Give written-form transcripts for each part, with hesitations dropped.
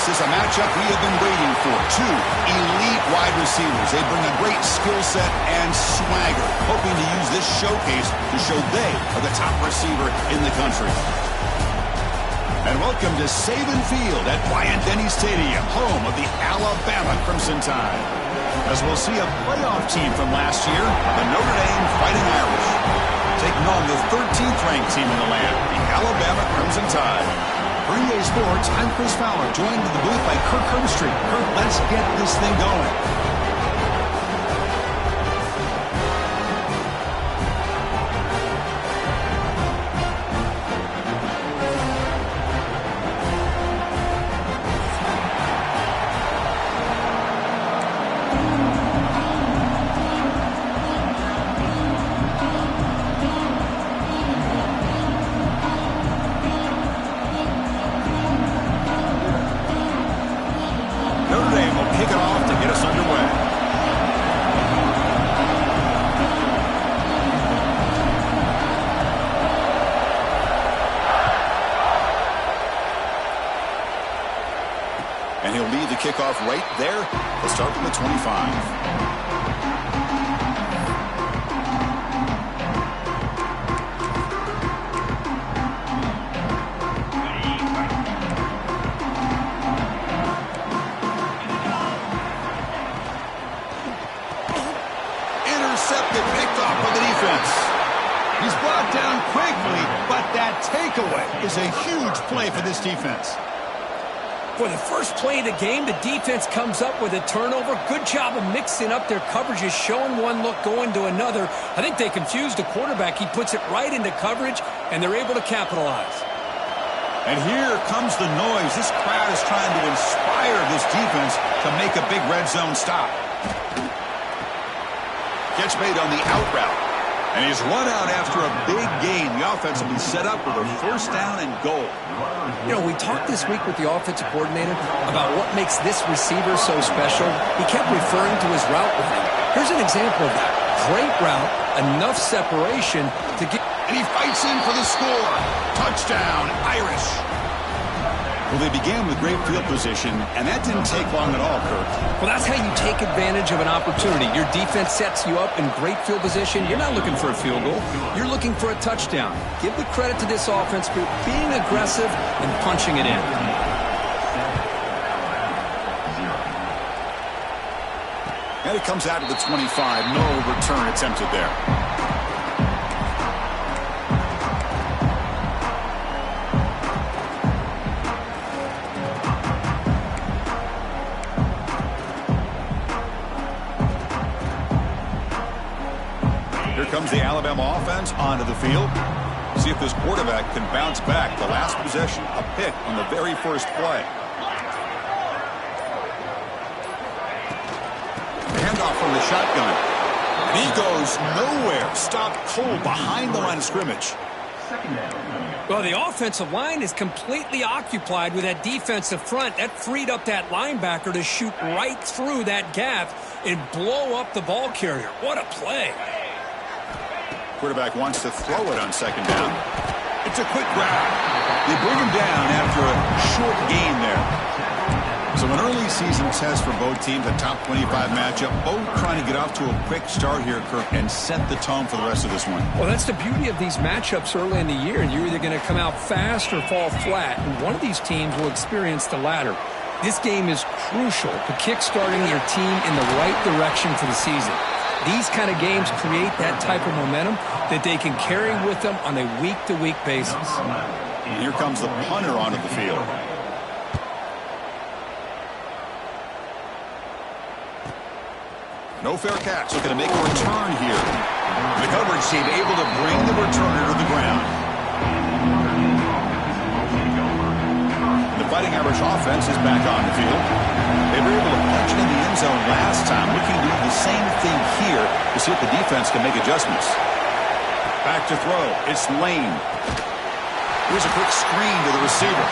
This is a matchup we have been waiting for. Two elite wide receivers. They bring a great skill set and swagger, hoping to use this showcase to show they are the top receiver in the country. And welcome to Saban Field at Bryant-Denny Stadium, home of the Alabama Crimson Tide. As we'll see a playoff team from last year, the Notre Dame Fighting Irish, taking on the 13th ranked team in the land, the Alabama Crimson Tide. For EA Sports, I'm Chris Fowler, joined in the booth by Kirk Herbstreit. Kirk, let's get this thing going. And he'll lead the kickoff right there. Let's start from the 25. Intercepted, picked off by the defense. He's brought down quickly, but that takeaway is a huge play for this defense. For the first play of the game, the defense comes up with a turnover. Good job of mixing up their coverages, showing one look, going to another. I think they confused the quarterback. He puts it right into coverage, and they're able to capitalize. And here comes the noise. This crowd is trying to inspire this defense to make a big red zone stop. Catch made on the out route. And he's run out after a big gain. The offense will be set up with a first down and goal. You know, we talked this week with the offensive coordinator about what makes this receiver so special. He kept referring to his route running. Here's an example of that. Great route, enough separation to get... And he fights in for the score. Touchdown, Irish. Well, they began with great field position, and that didn't take long at all, Kirk. Well, that's how you take advantage of an opportunity. Your defense sets you up in great field position. You're not looking for a field goal. You're looking for a touchdown. Give the credit to this offense for being aggressive and punching it in. And it comes out of the 25. No return attempted there. Comes the Alabama offense onto the field. See if this quarterback can bounce back. The last possession, a pick on the very first play. Handoff from the shotgun. And he goes nowhere. Stopped cold behind the line of scrimmage. Well, the offensive line is completely occupied with that defensive front. That freed up that linebacker to shoot right through that gap and blow up the ball carrier. What a play. Quarterback wants to throw it on second down. It's a quick grab. They bring him down after a short gain there. So an early season test for both teams, a top 25 matchup. Both trying to get off to a quick start here, Kirk, and set the tone for the rest of this one. Well, that's the beauty of these matchups early in the year. You're either going to come out fast or fall flat, and one of these teams will experience the latter. This game is crucial to kickstarting your team in the right direction for the season. These kind of games create that type of momentum that they can carry with them on a week-to-week basis. And here comes the punter onto the field. No fair catch. Looking to make a return here. The coverage team able to bring the returner to the ground. The Fighting Irish offense is back on the field. They were able to punch it in the end zone last time. Looking to do the same thing here to see if the defense can make adjustments. Back to throw. It's Lane. Here's a quick screen to the receiver.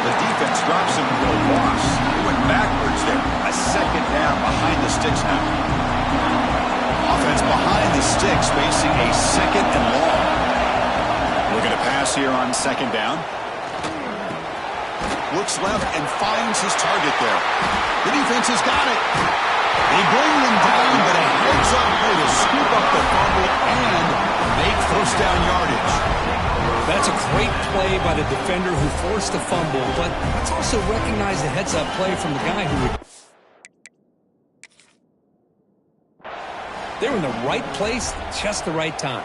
The defense drops him for a loss. He went backwards there. A second down behind the sticks now. Offense behind the sticks facing a second and long. We're going to pass here on second down. looks left and finds his target there. The defense has got it. They bring him down, but a heads-up play to scoop up the fumble and make first down yardage. That's a great play by the defender who forced the fumble, but let's also recognize the heads-up play from the guy who would... They're in the right place, just the right time.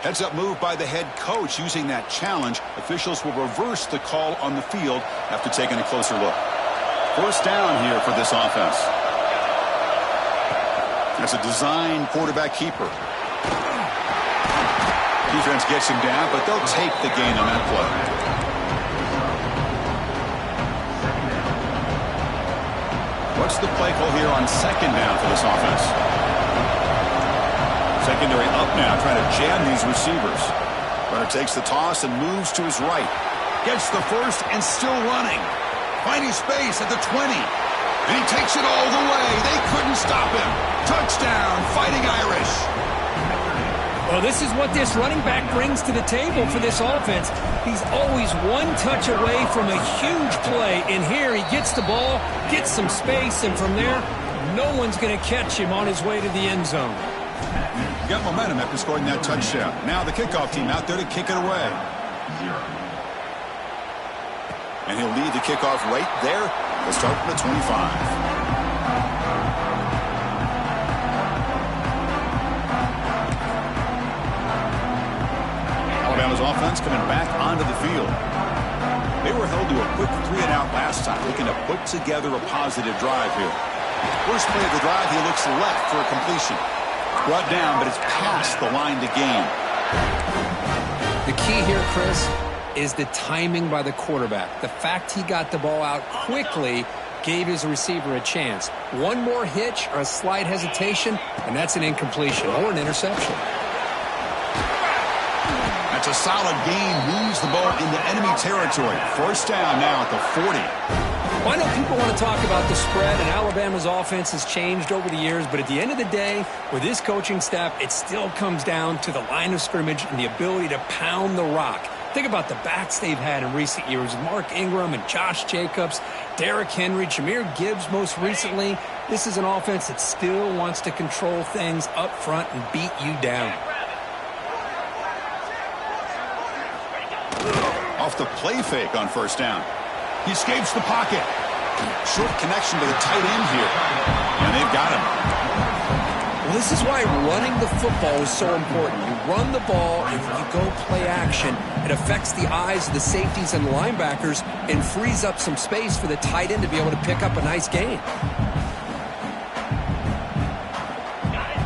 Heads-up move by the head coach using that challenge. Officials will reverse the call on the field after taking a closer look. First down here for this offense. That's a design quarterback keeper. Defense gets him down, but they'll take the gain on that play. What's the play call here on second down for this offense? Secondary up now, trying to jam these receivers. Runner takes the toss and moves to his right. Gets the first and still running. Finding space at the 20. And he takes it all the way. They couldn't stop him. Touchdown, Fighting Irish. Well, this is what this running back brings to the table for this offense. He's always one touch away from a huge play. And here he gets the ball, gets some space, and from there, no one's going to catch him on his way to the end zone. Got momentum after scoring that touchdown. Now the kickoff team out there to kick it away. And he'll lead the kickoff right there. They'll start from the 25. Alabama's offense coming back onto the field. They were held to a quick 3-and-out last time, looking to put together a positive drive here. First play of the drive, he looks left for a completion. Brought down, but it's past the line to gain. The key here, Chris, is the timing by the quarterback. The fact he got the ball out quickly gave his receiver a chance. One more hitch or a slight hesitation, and that's an incompletion or an interception. That's a solid gain. Moves the ball into enemy territory. First down now at the 40. Well, I know people want to talk about the spread, and Alabama's offense has changed over the years, but at the end of the day, with this coaching staff, it still comes down to the line of scrimmage and the ability to pound the rock. Think about the backs they've had in recent years. Mark Ingram and Josh Jacobs, Derrick Henry, Jahmyr Gibbs most recently. This is an offense that still wants to control things up front and beat you down. Off the play fake on first down. He escapes the pocket. Short connection to the tight end here. And they've got him. Well, this is why running the football is so important. You run the ball, and when you go play action, it affects the eyes of the safeties and the linebackers and frees up some space for the tight end to be able to pick up a nice gain.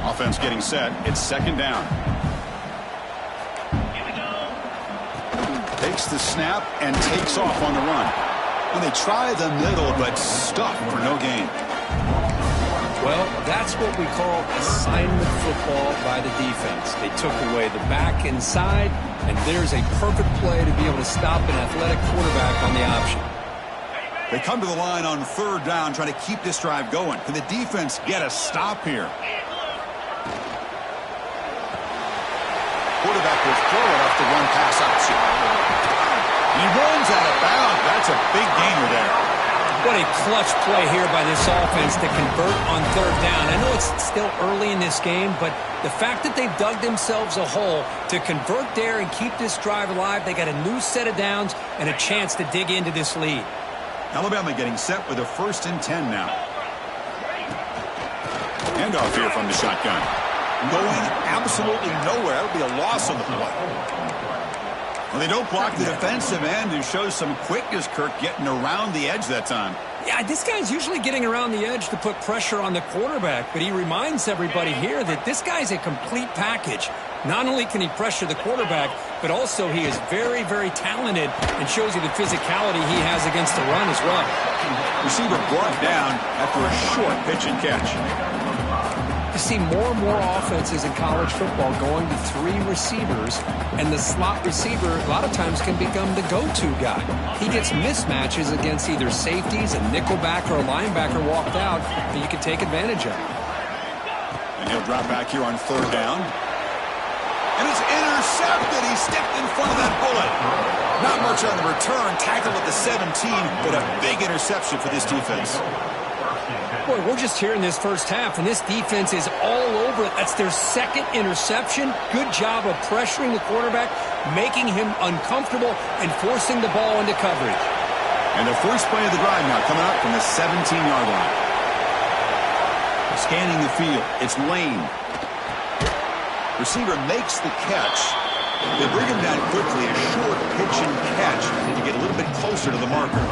Offense getting set. It's second down. Takes the snap and takes off on the run. And they try the middle, but stuck for no gain. Well, that's what we call assignment football by the defense. They took away the back inside, and there's a perfect play to be able to stop an athletic quarterback on the option. They come to the line on third down, trying to keep this drive going. Can the defense get a stop here? Quarterback will throw it off the run-pass option. He runs out of bounds. That's a big gainer there. What a clutch play here by this offense to convert on third down. I know it's still early in this game, but the fact that they've dug themselves a hole to convert there and keep this drive alive, they got a new set of downs and a chance to dig into this lead. Alabama getting set with a 1st and 10 now. Handoff here from the shotgun. Going absolutely nowhere. That'll be a loss on the play. Well, they don't block the defensive end, who shows some quickness, Kirk, getting around the edge that time. Yeah, this guy's usually getting around the edge to put pressure on the quarterback, but he reminds everybody here that this guy's a complete package. Not only can he pressure the quarterback, but also he is very, very talented and shows you the physicality he has against the run as well. Receiver brought down after a short pitch and catch. You see more and more offenses in college football going to 3 receivers, and the slot receiver a lot of times can become the go-to guy. He gets mismatches against either safeties, a nickelback, or a linebacker walked out that you can take advantage of. And he'll drop back here on 3rd down. And it's intercepted. He stepped in front of that bullet. Not much on the return. Tackled at the 17, but a big interception for this defense. Boy, we're just here in this first half, and this defense is all over it. That's their 2nd interception. Good job of pressuring the quarterback, making him uncomfortable, and forcing the ball into coverage. And the first play of the drive now coming up from the 17-yard line. Scanning the field, it's Lane. Receiver makes the catch. They bring him down quickly, a short pitch and catch to get a little bit closer to the marker.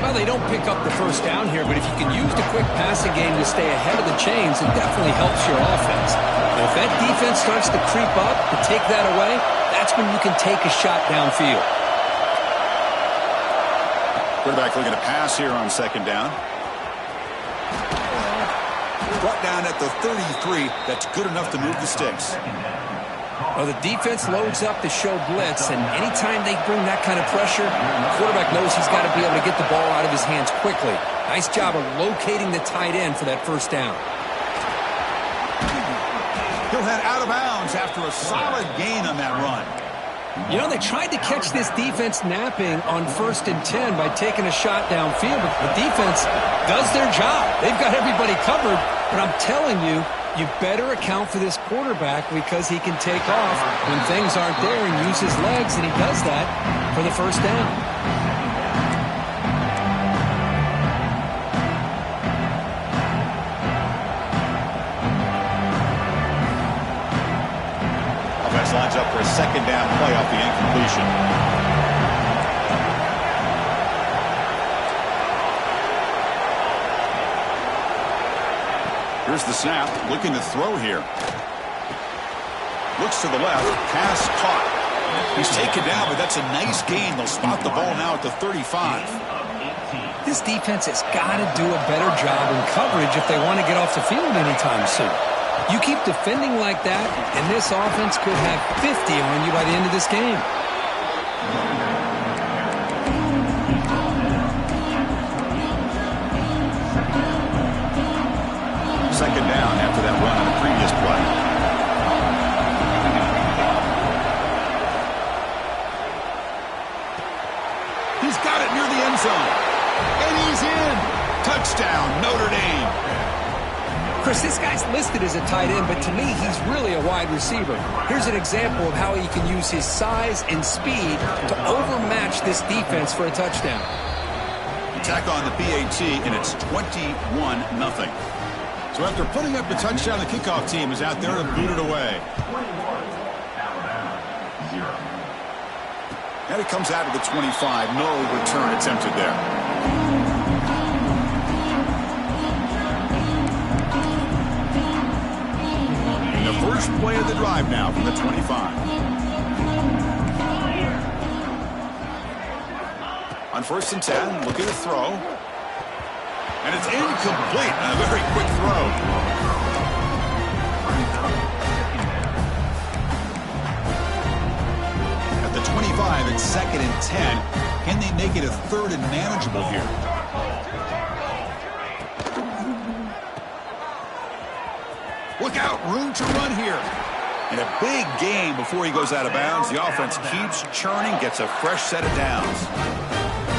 Well, they don't pick up the first down here, but if you can use the quick passing game to stay ahead of the chains, it definitely helps your offense. And if that defense starts to creep up, to take that away, that's when you can take a shot downfield. Quarterback looking to pass here on 2nd down. Brought down at the 33. That's good enough to move the sticks. Well, the defense loads up to show blitz, and anytime they bring that kind of pressure, the quarterback knows he's got to be able to get the ball out of his hands quickly. Nice job of locating the tight end for that first down. He'll head out of bounds after a solid gain on that run. You know, they tried to catch this defense napping on 1st and 10 by taking a shot downfield, but the defense does their job. They've got everybody covered, but I'm telling you, you better account for this quarterback because he can take off when things aren't there and use his legs, and he does that for the first down. Offense lines up for a 2nd down play off the incompletion. Here's the snap, looking to throw here. Looks to the left, pass caught. He's taken down, but that's a nice gain. They'll spot the ball now at the 35. This defense has got to do a better job in coverage if they want to get off the field anytime soon. You keep defending like that, and this offense could have 50 on you by the end of this game. 2nd down after that run on the previous play. He's got it near the end zone. And he's in. Touchdown, Notre Dame. Chris, this guy's listed as a tight end, but to me, he's really a wide receiver. Here's an example of how he can use his size and speed to overmatch this defense for a touchdown. Attack on the PAT, and it's 21-0. So after putting up the touchdown, the kickoff team is out there to boot it away. And it comes out of the 25. No return attempted there. And the first play of the drive now from the 25. On 1st and 10, looking to throw. And it's incomplete on a very quick throw. At the 25, it's 2nd and 10. Can they make it a 3rd and manageable here? Look out, room to run here. And a big gain before he goes out of bounds. The offense keeps churning, gets a fresh set of downs.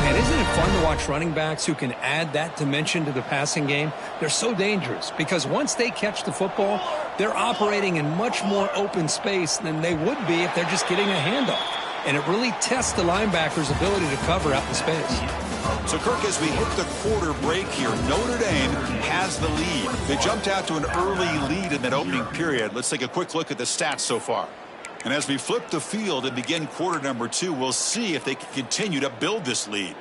Man, isn't it fun to watch running backs who can add that dimension to the passing game? They're so dangerous because once they catch the football, they're operating in much more open space than they would be if they're just getting a handoff. And it really tests the linebacker's ability to cover out the space. So, Kirk, as we hit the quarter break here, Notre Dame has the lead. They jumped out to an early lead in that opening period. Let's take a quick look at the stats so far. And as we flip the field and begin quarter number 2, we'll see if they can continue to build this lead.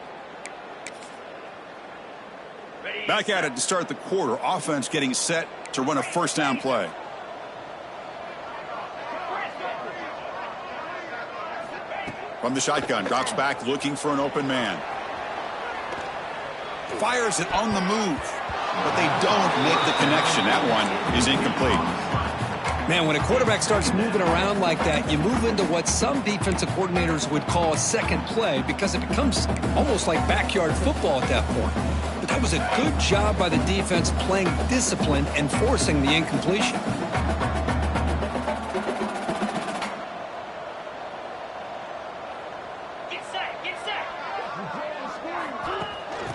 Back at it to start the quarter. Offense getting set to run a first down play. From the shotgun, drops back looking for an open man. Fires it on the move, but they don't make the connection. That one is incomplete. Man, when a quarterback starts moving around like that, you move into what some defensive coordinators would call a second play because it becomes almost like backyard football at that point. But That was a good job by the defense playing discipline and forcing the incompletion.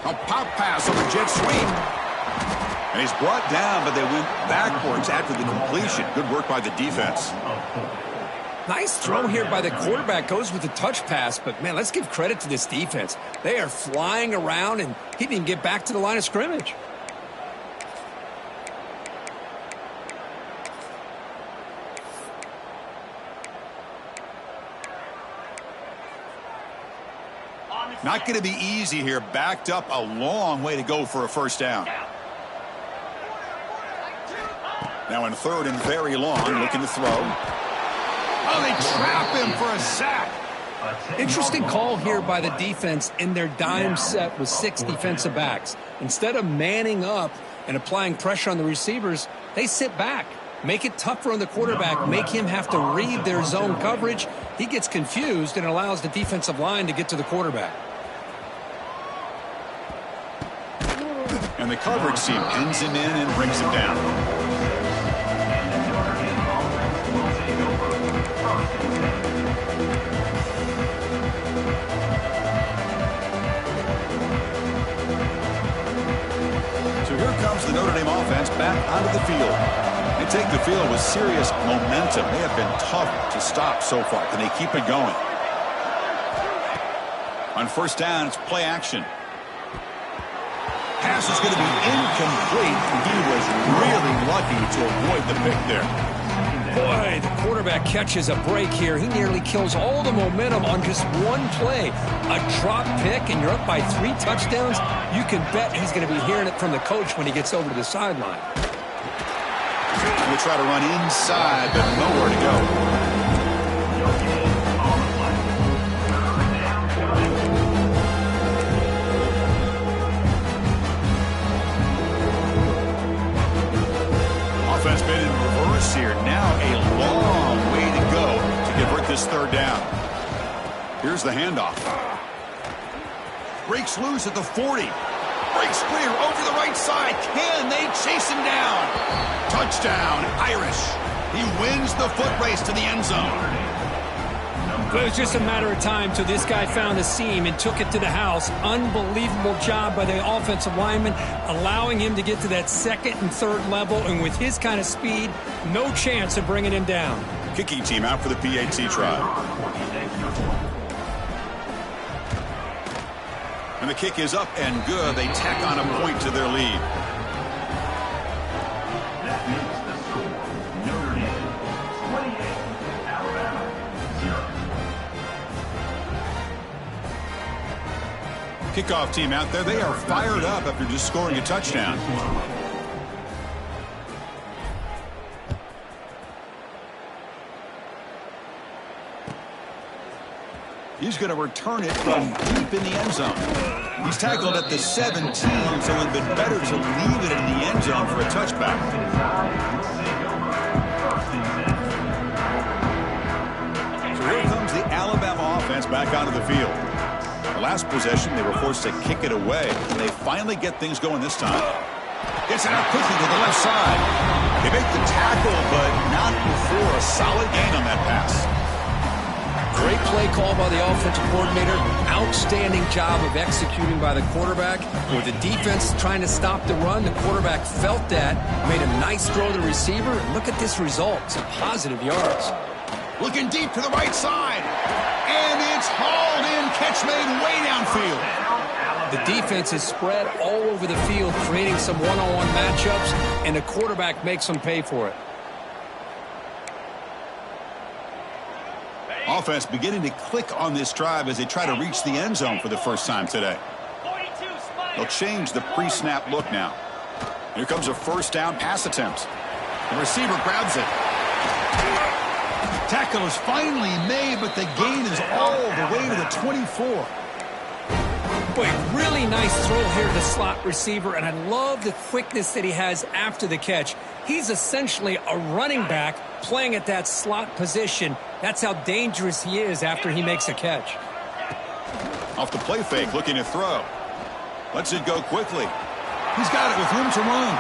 A pop pass on the jet sweep. And he's brought down, but they went backwards after the completion. Good work by the defense. Nice throw here by the quarterback. Goes with the touch pass, but, man, let's give credit to this defense. They are flying around, and he didn't even get back to the line of scrimmage. Not going to be easy here. Backed up a long way to go for a first down. Now in third and very long, looking to throw. Oh, they trap him for a sack. Interesting call here by the defense in their dime set with 6 defensive backs. Instead of manning up and applying pressure on the receivers, they sit back. Make it tougher on the quarterback. Make him have to read their zone coverage. He gets confused and allows the defensive line to get to the quarterback. And the coverage team pins him in and brings him down. So here comes the Notre Dame offense back onto the field. They take the field with serious momentum. They have been tough to stop so far. Can they keep it going? On first down, it's play action. Pass is going to be incomplete. He was really lucky to avoid the pick there. Boy, the quarterback catches a break here. He nearly kills all the momentum on just one play. A drop pick, and you're up by 3 touchdowns. You can bet he's going to be hearing it from the coach when he gets over to the sideline. We'll try to run inside, but nowhere to go. Offense been in reverse here. Now a long way to go to convert this third down. Here's the handoff. Breaks loose at the 40. Breaks clear over the right side. Can they chase him down? Touchdown, Irish. He wins the foot race to the end zone. It was just a matter of time till this guy found the seam and took it to the house. Unbelievable job by the offensive lineman, allowing him to get to that second and third level. And with his kind of speed, no chance of bringing him down. Kicking team out for the PAT try. And the kick is up and good. They tack on a point to their lead. Kickoff team out there. They are fired up after just scoring a touchdown. He's going to return it from deep in the end zone. He's tackled at the 17, so it would have been better to leave it in the end zone for a touchback. So here comes the Alabama offense back onto the field. Last possession, they were forced to kick it away. They finally get things going this time. Gets it out quickly to the left side. They make the tackle, but not before a solid gain on that pass. Great play call by the offensive coordinator. Outstanding job of executing by the quarterback. With the defense trying to stop the run, the quarterback felt that, made a nice throw to the receiver. Look at this result. Some positive yards. Looking deep to the right side. And it's hauled in. Catch made way downfield. The defense is spread all over the field, creating some one-on-one matchups, and the quarterback makes them pay for it. Offense beginning to click on this drive as they try to reach the end zone for the first time today. They'll change the pre-snap look now. Here comes a first down pass attempt. The receiver grabs it. Tackle is finally made, but the gain is all the way to the 24. Boy, really nice throw here to the slot receiver, and I love the quickness that he has after the catch. He's essentially a running back playing at that slot position. That's how dangerous he is after he makes a catch. Off the play fake, looking to throw. Lets it go quickly. He's got it with room to run.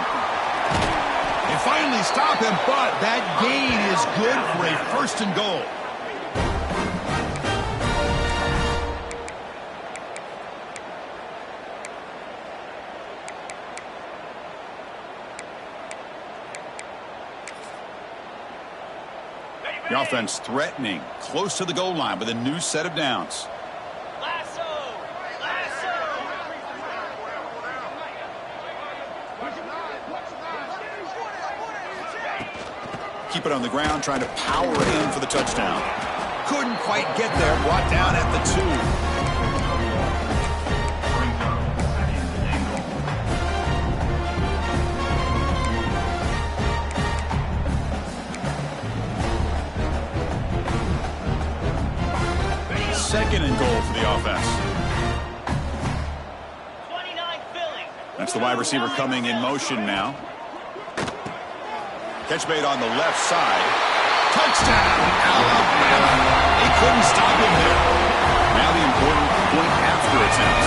They finally stop him, but that gain is good for a 1st and goal. The offense threatening, close to the goal line with a new set of downs. Keep it on the ground, trying to power it in for the touchdown. Couldn't quite get there, brought down at the 2. Second and goal for the offense. That's the wide receiver coming in motion now. Catch made on the left side. Touchdown, Alabama. They couldn't stop him there. Now the important point after attempt.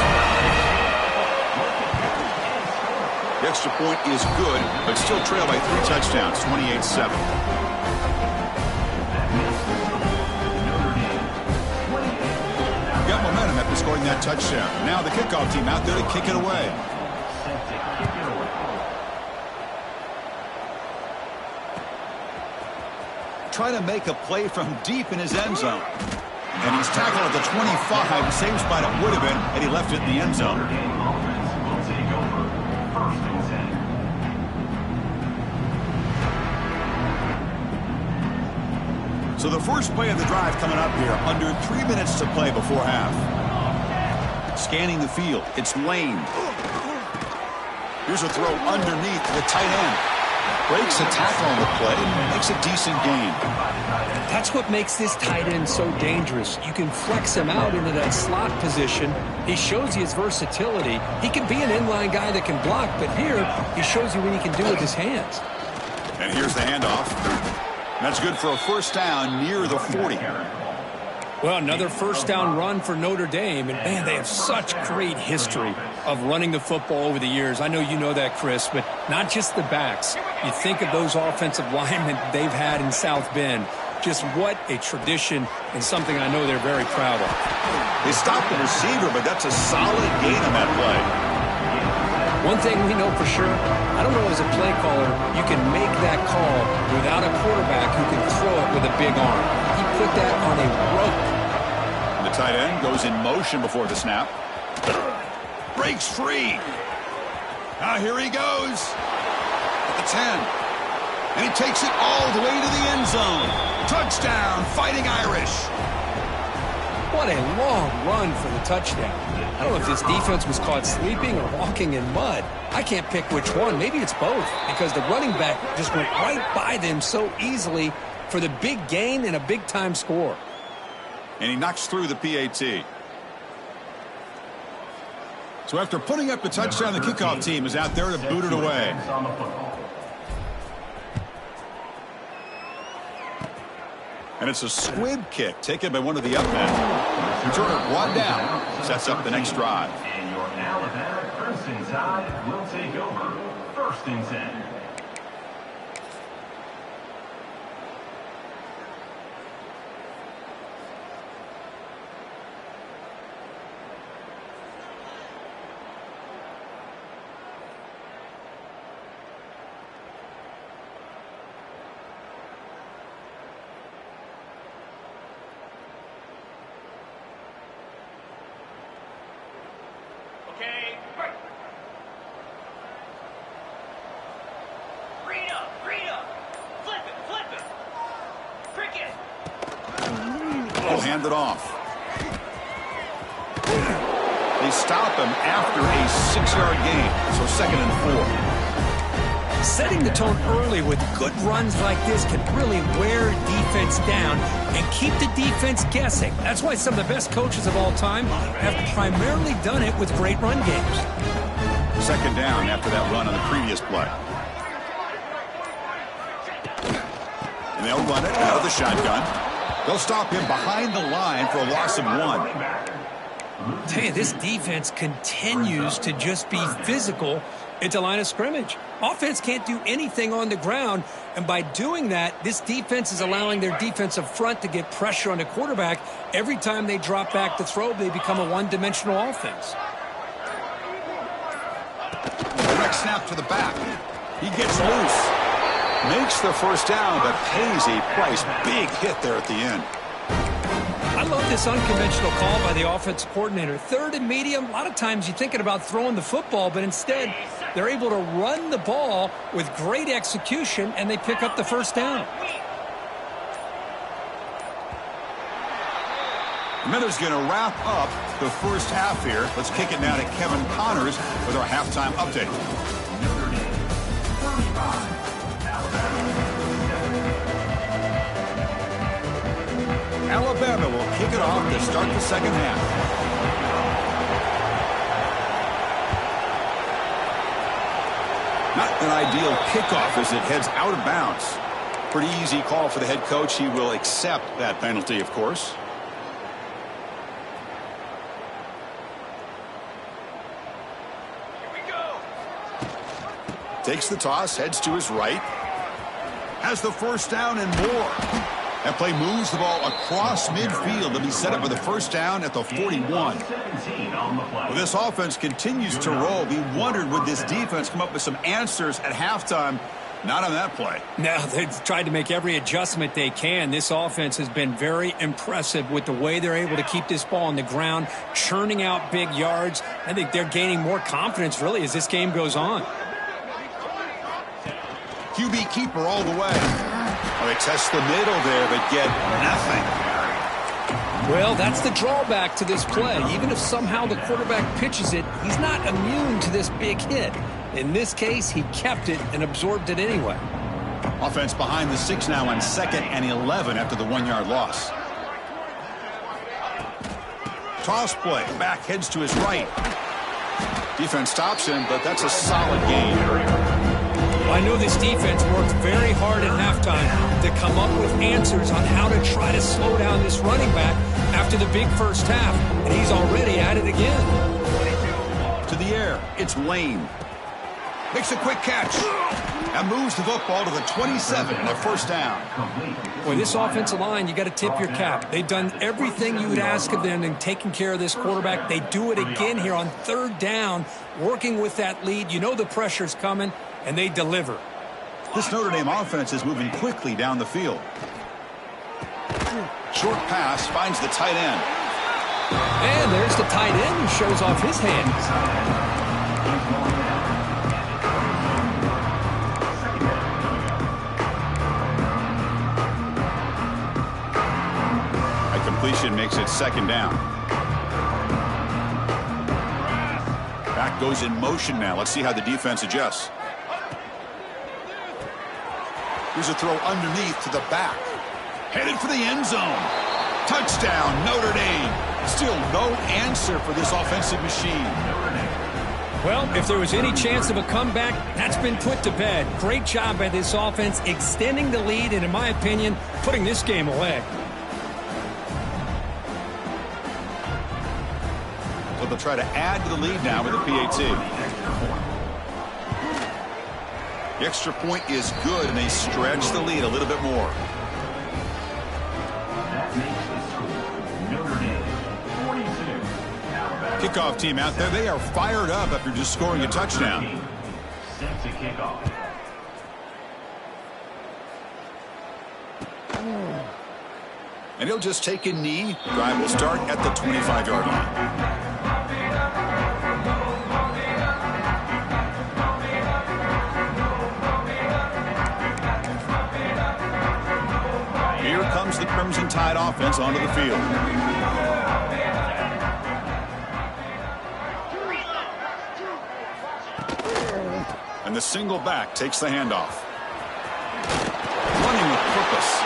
The extra point is good, but still trailed by 3 touchdowns, 28-7. Got momentum after scoring that touchdown. Now the kickoff team out there to kick it away. Trying to make a play from deep in his end zone. And he's tackled at the 25, same spot it would have been had he left it in the end zone. So the first play of the drive coming up here, under 3 minutes to play before half. Scanning the field, it's Lane. Here's a throw underneath the tight end. Breaks a tackle on the play, makes a decent gain. That's what makes this tight end so dangerous. You can flex him out into that slot position. He shows you his versatility. He can be an inline guy that can block, but here he shows you what he can do with his hands. And here's the handoff. That's good for a 1st down near the 40. Well, another 1st down run for Notre Dame. And, man, they have such great history of running the football over the years. I know you know that, Chris, but not just the backs. You think of those offensive linemen they've had in South Bend. Just what a tradition and something I know they're very proud of. They stopped the receiver, but that's a solid gain on that play. One thing we know for sure, I don't know as a play caller, you can make that call without a quarterback who can throw it with a big arm. He put that on a rope. The tight end goes in motion before the snap. Breaks free. Now here he goes. At the 10. And he takes it all the way to the end zone. Touchdown, Fighting Irish. What a long run for the touchdown. I don't know if this defense was caught sleeping or walking in mud. I can't pick which one. Maybe it's both, because the running back just went right by them so easily for the big gain and a big-time score. And he knocks through the PAT. So after putting up the touchdown, the kickoff team is out there to boot it away. And it's a squib kick taken by one of the up men. Returner brought down. Sets up the next drive. And your Alabama Crimson Tide will take over 1st and 10. Okay, break. Read up. Flip it. Prick it. He'll hand it off. They stop him after a 6-yard gain, so 2nd and 4. Setting the tone early with good runs like this can really wear defense down and keep the defense guessing. That's why some of the best coaches of all time have primarily done it with great run games. 2nd down after that run on the previous play. And they'll run it out of the shotgun. They'll stop him behind the line for a loss of 1. Tell you, this defense continues to just be physical It's a line of scrimmage. Offense can't do anything on the ground, and by doing that, this defense is allowing their defensive front to get pressure on the quarterback. Every time they drop back to throw, they become a one-dimensional offense. Direct snap to the back. He gets loose. Makes the first down, but pays a price. Big hit there at the end. I love this unconventional call by the offensive coordinator. Third and medium, a lot of times you're thinking about throwing the football, but instead they're able to run the ball with great execution, and they pick up the first down. Miller's going to wrap up the first half here. Let's kick it now to Kevin Connors with our halftime update. Alabama will kick it off to start the second half. Not an ideal kickoff as it heads out of bounds. Pretty easy call for the head coach. He will accept that penalty, of course. Here we go. Takes the toss, heads to his right. Has the first down and more. That play moves the ball across midfield to be set up with a first down at the 41. Well, this offense continues to roll. We wondered, would this defense come up with some answers at halftime? Not on that play. No, they've tried to make every adjustment they can. This offense has been very impressive with the way they're able to keep this ball on the ground, churning out big yards. I think they're gaining more confidence, really, as this game goes on. QB keeper all the way. Oh, they test the middle there, but get nothing. Well, that's the drawback to this play. Even if somehow the quarterback pitches it, he's not immune to this big hit. In this case, he kept it and absorbed it anyway. Offense behind the 6 now on 2nd and 11 after the 1-yard loss. Toss play. Back heads to his right. Defense stops him, but that's a solid gain. I know this defense worked very hard at halftime to come up with answers on how to try to slow down this running back after the big first half, and he's already at it again. To the air, it's Lane. Makes a quick catch. And moves the football to the 27 and a first down. Boy, this offensive line, you got to tip your cap. They've done everything you would ask of them in taking care of this quarterback. They do it again here on 3rd down, working with that lead. You know the pressure's coming, and they deliver. This Notre Dame offense is moving quickly down the field. Short pass finds the tight end. And there's the tight end who shows off his hands. Completion makes it 2nd down. Back goes in motion now. Let's see how the defense adjusts. Here's a throw underneath to the back. Headed for the end zone. Touchdown, Notre Dame. Still no answer for this offensive machine. Well, if there was any chance of a comeback, that's been put to bed. Great job by this offense extending the lead and, in my opinion, putting this game away. So they'll try to add to the lead now with a PAT. The extra point is good, and they stretch the lead a little bit more. Kickoff team out there. They are fired up after just scoring a touchdown. Set to kick off. And he'll just take a knee. Drive will start at the 25-yard line. Here comes the Crimson Tide offense onto the field. And the single back takes the handoff. Running with purpose.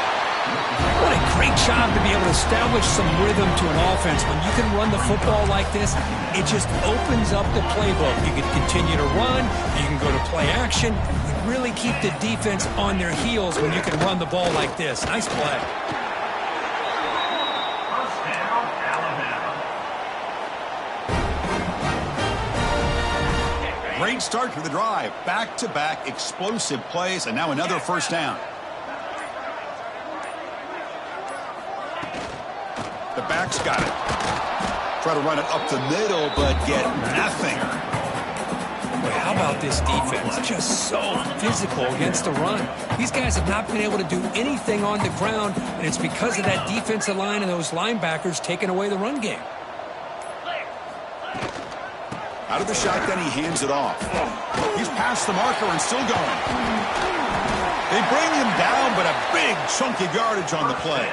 What a great job to be able to establish some rhythm to an offense. When you can run the football like this, it just opens up the playbook. You can continue to run. You can go to play action. You really keep the defense on their heels when you can run the ball like this. Nice play. First down, Alabama. Great start to the drive. Back-to-back explosive plays, and now another first down. The back's got it. Try to run it up the middle, but get nothing. Boy, how about this defense? Just so physical against the run. These guys have not been able to do anything on the ground, and it's because of that defensive line and those linebackers taking away the run game. Out of the shotgun, he hands it off. He's past the marker and still going. They bring him down, but a big chunk of yardage on the play.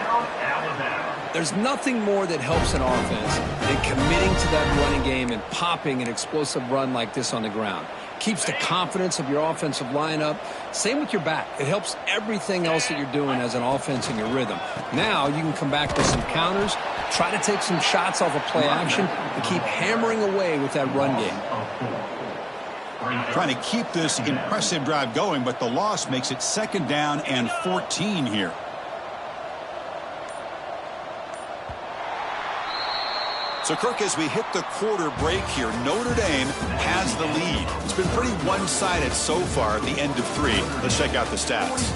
There's nothing more that helps an offense than committing to that running game and popping an explosive run like this on the ground. Keeps the confidence of your offensive lineup. Same with your back. It helps everything else that you're doing as an offense in your rhythm. Now you can come back with some counters, try to take some shots off of play action, and keep hammering away with that run game. Trying to keep this impressive drive going, but the loss makes it 2nd down and 14 here. So, Kirk, as we hit the quarter break here, Notre Dame has the lead. It's been pretty one-sided so far at the end of 3. Let's check out the stats.